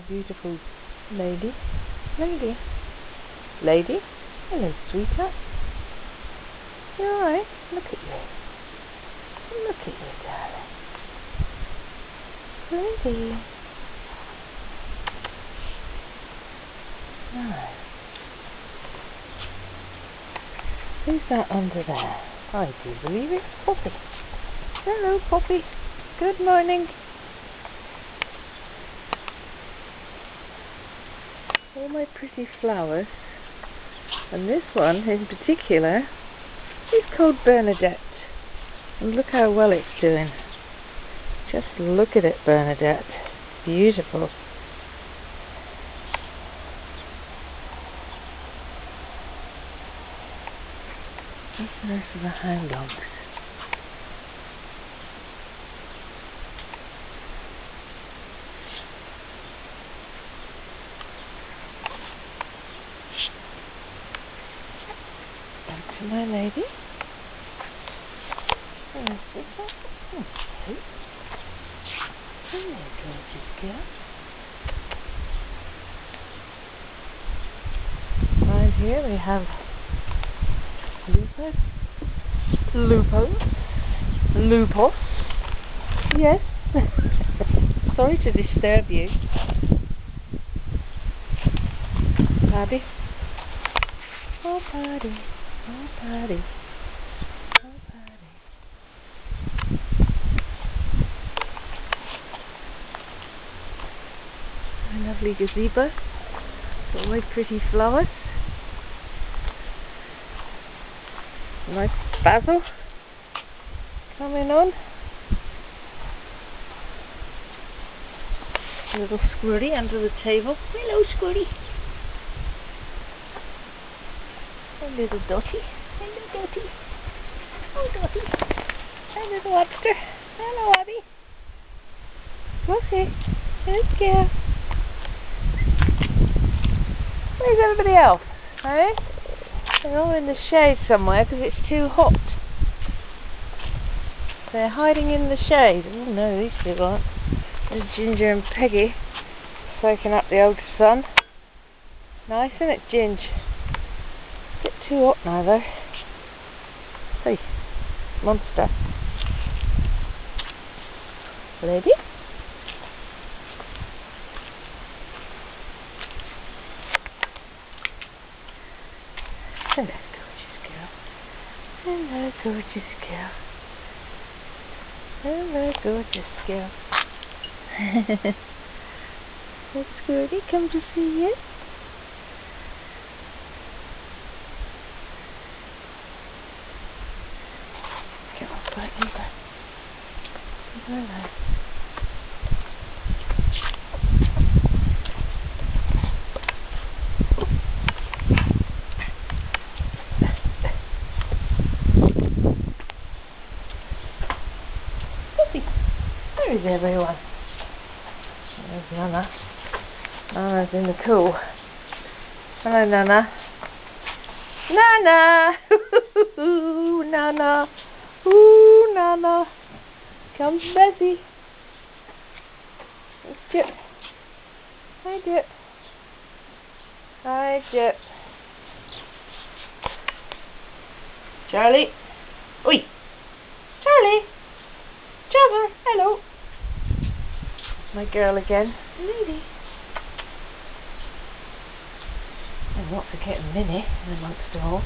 beautiful lady. Lady. Lady. Hello, sweetheart. You alright? Look at you. Look at you, darling. Lady. No. Who's that under there? I do believe it's Poppy. Hello, Poppy. Good morning. All my pretty flowers. And this one in particular is called Bernadette. And look how well it's doing. Just look at it, Bernadette. Beautiful. That's the rest of the hound dogs. And to my lady. Hello, sweetheart. Okay. Hello, gorgeous girl. Right here we have Lupos. Yes. Sorry to disturb you. Paddy. Oh, Paddy. Oh, Paddy. Oh, Paddy. A lovely gazebo. All my pretty flowers. Nice basil coming on. A little squirty under the table. Hello, squirty. A little Dotty. Hello, Dotty. Oh, Dotty. A little Webster. Hello, Abby. Flossie. Let's go. Where's everybody else? Eh? They're all in the shade somewhere because it's too hot. They're hiding in the shade. Oh no, these two aren't. There's Ginger and Peggy soaking up the old sun. Nice, isn't it, Ginge? A bit too hot now though. Hey, monster. Lady? Hello, gorgeous girl. Hello, gorgeous girl. Hello, gorgeous girl. Has Squirty come to see you? Come on, Squirty. Hello. Where is everyone? There's Nana. Nana's in the cool. Hello, Nana. Nana! Ooh, Nana! Ooh, Nana! Comes Bessie. It's Jip. Hi, Jip. Hi, Jip. Charlie. Oi! Charlie! Trevor, hello. It's my girl again. Lady. And not forgetting Minnie amongst it all.